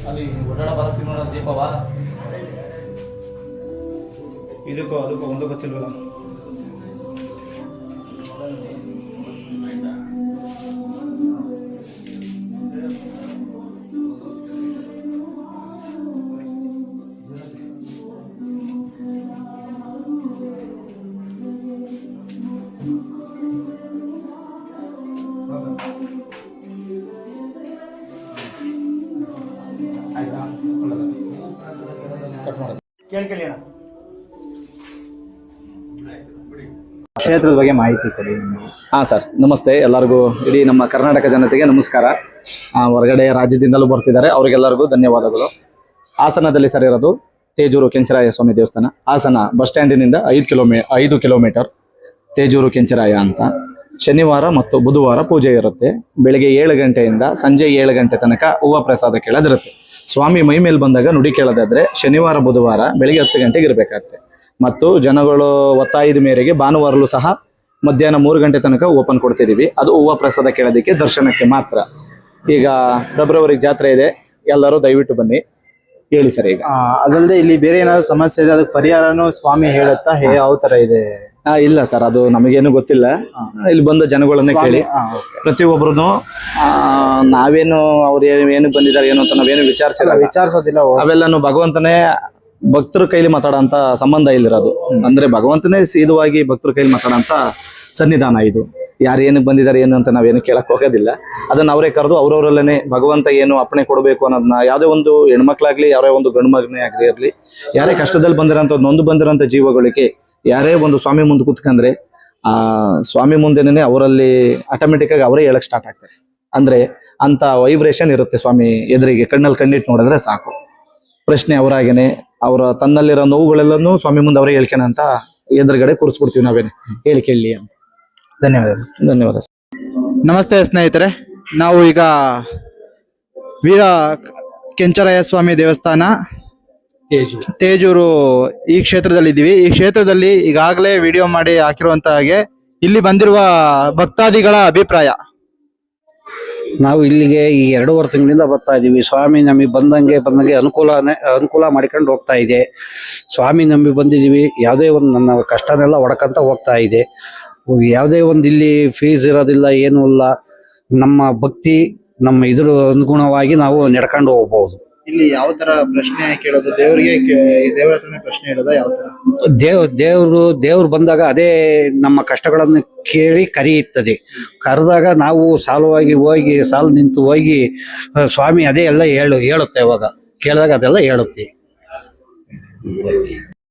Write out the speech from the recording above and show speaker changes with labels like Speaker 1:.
Speaker 1: ಅಲ್ಲಿ ಒಡಾಡ ಬರಸಿ ನೋಡ ದೀಪವ ಇದಕ್ಕೂ ಅದಕ್ಕೂ ಒಂದು ಗೊತ್ತಿಲ್ವಲ್ಲ. ಆಯ್ತಾ ಕಟ್ ಮಾಡೋದು ಕೇಳಿ ಅಣ್ಣ. ಕ್ಷೇತ್ರದ ಬಗ್ಗೆ ಮಾಹಿತಿ ಕೊಡಿ.
Speaker 2: ಹಾಂ ಸರ್, ನಮಸ್ತೆ ಎಲ್ಲರಿಗೂ. ಇಡೀ ನಮ್ಮ ಕರ್ನಾಟಕ ಜನತೆಗೆ ನಮಸ್ಕಾರ. ಹೊರಗಡೆ ರಾಜ್ಯದಿಂದಲೂ ಬರ್ತಿದ್ದಾರೆ, ಅವರಿಗೆಲ್ಲರಿಗೂ ಧನ್ಯವಾದಗಳು. ಹಾಸನದಲ್ಲಿ ಸರ್ ಇರೋದು ತೇಜೂರು ಕೆಂಚರಾಯ ಸ್ವಾಮಿ ದೇವಸ್ಥಾನ. ಹಾಸನ ಬಸ್ ಸ್ಟ್ಯಾಂಡಿನಿಂದ 5 ಕಿಲೋಮೀಟರ್ ತೇಜೂರು ಕೆಂಚರಾಯ ಅಂತ. ಶನಿವಾರ ಮತ್ತು ಬುಧವಾರ ಪೂಜೆ ಇರುತ್ತೆ. ಬೆಳಗ್ಗೆ 7 ಗಂಟೆಯಿಂದ ಸಂಜೆ 7 ಗಂಟೆ ತನಕ ಹೂವು ಪ್ರಸಾದ ಕೇಳೋದಿರುತ್ತೆ. ಸ್ವಾಮಿ ಮೈ ಮೇಲೆ ಬಂದಾಗ ನುಡಿ ಕೇಳೋದಾದ್ರೆ ಶನಿವಾರ ಬುಧವಾರ ಬೆಳಗ್ಗೆ 10 ಗಂಟೆಗೆ ಇರಬೇಕಾಗುತ್ತೆ. ಮತ್ತು ಜನಗಳು ಒತ್ತಾಯದ ಮೇರೆಗೆ ಭಾನುವಾರಲೂ ಸಹ ಮಧ್ಯಾಹ್ನ 3 ಗಂಟೆ ತನಕ ಓಪನ್ ಕೊಡ್ತಿದ್ದೀವಿ. ಅದು ಹೂವು ಪ್ರಸಾದ ಕೇಳೋದಕ್ಕೆ, ದರ್ಶನಕ್ಕೆ ಮಾತ್ರ. ಈಗ ಫೆಬ್ರವರಿ ಜಾತ್ರೆ ಇದೆ, ಎಲ್ಲರೂ ದಯವಿಟ್ಟು ಬನ್ನಿ. ಹೇಳಿ ಸರ್. ಈಗ
Speaker 1: ಅದಲ್ಲದೆ ಇಲ್ಲಿ ಬೇರೆ ಏನಾದ್ರು ಸಮಸ್ಯೆ ಇದೆ, ಅದಕ್ಕೆ ಪರಿಹಾರನೂ ಸ್ವಾಮಿ ಹೇಳುತ್ತಾ ಯಾವ ತರ ಇದೆ?
Speaker 2: ಇಲ್ಲ ಸರ್, ಅದು ನಮಗೇನು ಗೊತ್ತಿಲ್ಲ. ಇಲ್ಲಿ ಬಂದ ಜನಗಳನ್ನೇ ಕೇಳಿ. ಪ್ರತಿಯೊಬ್ಬರು ನಾವೇನು ಅವ್ರು ಏನು ಬಂದಿದ್ದಾರೆ ಏನು ಅಂತ ನಾವೇನು
Speaker 1: ವಿಚಾರಿಸೋದಿಲ್ಲ.
Speaker 2: ಅವೆಲ್ಲನು ಭಗವಂತನೇ ಭಕ್ತರ ಕೈಲಿ ಮಾತಾಡೋಂತ ಸಂಬಂಧ ಇಲ್ಲಿರೋದು. ಅಂದ್ರೆ ಭಗವಂತನೇ ಸೀದವಾಗಿ ಭಕ್ತರ ಕೈಲಿ ಮಾತಾಡೋಂತ ಸನ್ನಿಧಾನ ಇದು. ಯಾರು ಏನಕ್ಕೆ ಬಂದಿದ್ದಾರೆ ಏನು ಅಂತ ನಾವೇನು ಕೇಳಕ್ ಹೋಗೋದಿಲ್ಲ. ಅದನ್ನ ಅವರೇ ಕರೆದು ಅವ್ರವರಲ್ಲೇ ಭಗವಂತ ಏನು ಅಪ್ಪಣೆ ಕೊಡಬೇಕು ಅನ್ನೋದನ್ನ, ಯಾವುದೇ ಒಂದು ಹೆಣ್ಮಕ್ಳಾಗ್ಲಿ ಯಾರೇ ಒಂದು ಗಂಡು ಮಗನೇ ಆಗಲಿ ಇರಲಿ, ಯಾರೇ ಕಷ್ಟದಲ್ಲಿ ಬಂದಿರೋಂಥ ನೊಂದು ಬಂದಿರೋಂಥ ಜೀವಗಳಿಗೆ ಯಾರೇ ಒಂದು ಸ್ವಾಮಿ ಮುಂದೆ ಕೂತ್ಕೊಂಡ್ರೆ ಆ ಸ್ವಾಮಿ ಮುಂದೆನೇ ಅವರಲ್ಲಿ ಆಟೋಮೆಟಿಕ್ ಆಗಿ ಅವರೇ ಹೇಳಕ್ ಸ್ಟಾರ್ಟ್ ಆಗ್ತಾರೆ. ಅಂದ್ರೆ ಅಂತ ವೈಬ್ರೇಷನ್ ಇರುತ್ತೆ ಸ್ವಾಮಿ ಎದುರಿಗೆ. ಕಣ್ಣಲ್ಲಿ ಕಣ್ಣಿಟ್ಟು ನೋಡಿದ್ರೆ ಸಾಕು. ಪ್ರಶ್ನೆ ಅವರಾಗೇನೆ, ಅವರ ತನ್ನಲ್ಲಿರೋ ನೋವುಗಳೆಲ್ಲನೂ ಸ್ವಾಮಿ ಮುಂದೆ ಅವರೇ ಹೇಳ್ಕೊಳ ಅಂತ ಎದುರುಗಡೆ ಕೂರಿಸ್ಬಿಡ್ತೀವಿ ನಾವೇನೆ, ಹೇಳಿ ಕೇಳಿ ಅಂತ. ಧನ್ಯವಾದ.
Speaker 1: ನಮಸ್ತೆ ಸ್ನೇಹಿತರೆ, ನಾವು ಈಗ ವೀರ ಕೆಂಚರಾಯ ಸ್ವಾಮಿ ದೇವಸ್ಥಾನ ತೇಜೂರು ಈ ಕ್ಷೇತ್ರದಲ್ಲಿ ಇದ್ದೀವಿ. ಈ ಕ್ಷೇತ್ರದಲ್ಲಿ ಈಗಾಗಲೇ ವಿಡಿಯೋ ಮಾಡಿ ಹಾಕಿರುವಂತ ಹಾಗೆ ಇಲ್ಲಿ ಬಂದಿರುವ ಭಕ್ತಾದಿಗಳ ಅಭಿಪ್ರಾಯ.
Speaker 3: ನಾವು ಇಲ್ಲಿಗೆ ಈ 2.5 ತಿಂಗಳಿಂದ ಬರ್ತಾ ಇದೀವಿ. ಸ್ವಾಮಿ ನಮಗೆ ಬಂದಂಗೆ ಅನುಕೂಲ ಮಾಡಿಕೊಂಡು ಹೋಗ್ತಾ ಇದೆ. ಸ್ವಾಮಿ ನಂಬಿ ಬಂದಿದೀವಿ. ಯಾವುದೇ ಒಂದು ನನ್ನ ಕಷ್ಟನೆಲ್ಲ ಹೊಡ್ಕಂತ ಹೋಗ್ತಾ ಇದೆ. ಯಾವುದೇ ಒಂದು ಇಲ್ಲಿ ಫೀಸ್ ಇರೋದಿಲ್ಲ, ಏನೂ ಇಲ್ಲ. ನಮ್ಮ ಭಕ್ತಿ ನಮ್ಮ ಇದ್ರ ಅನುಗುಣವಾಗಿ ನಾವು ನಡ್ಕೊಂಡು ಹೋಗ್ಬಹುದು.
Speaker 1: ಇಲ್ಲಿ ಯಾವ ತರ ಪ್ರಶ್ನೆ ಕೇಳೋದು? ದೇವರ ಹತ್ರನೇ ಪ್ರಶ್ನೆ ಹೇಳೋದ? ಯಾವ ತರ?
Speaker 3: ದೇವ್ರು ಬಂದಾಗ ಅದೇ ನಮ್ಮ ಕಷ್ಟಗಳನ್ನು ಕೇಳಿ ಕರೆಯುತ್ತದೆ. ಕರೆದಾಗ ನಾವು ಸಾಲು ನಿಂತು ಹೋಗಿ ಸ್ವಾಮಿ ಅದೇ ಎಲ್ಲ ಹೇಳುತ್ತೆ. ಅವಾಗ ಕೇಳಿದಾಗ ಅದೆಲ್ಲ ಹೇಳುತ್ತೆ.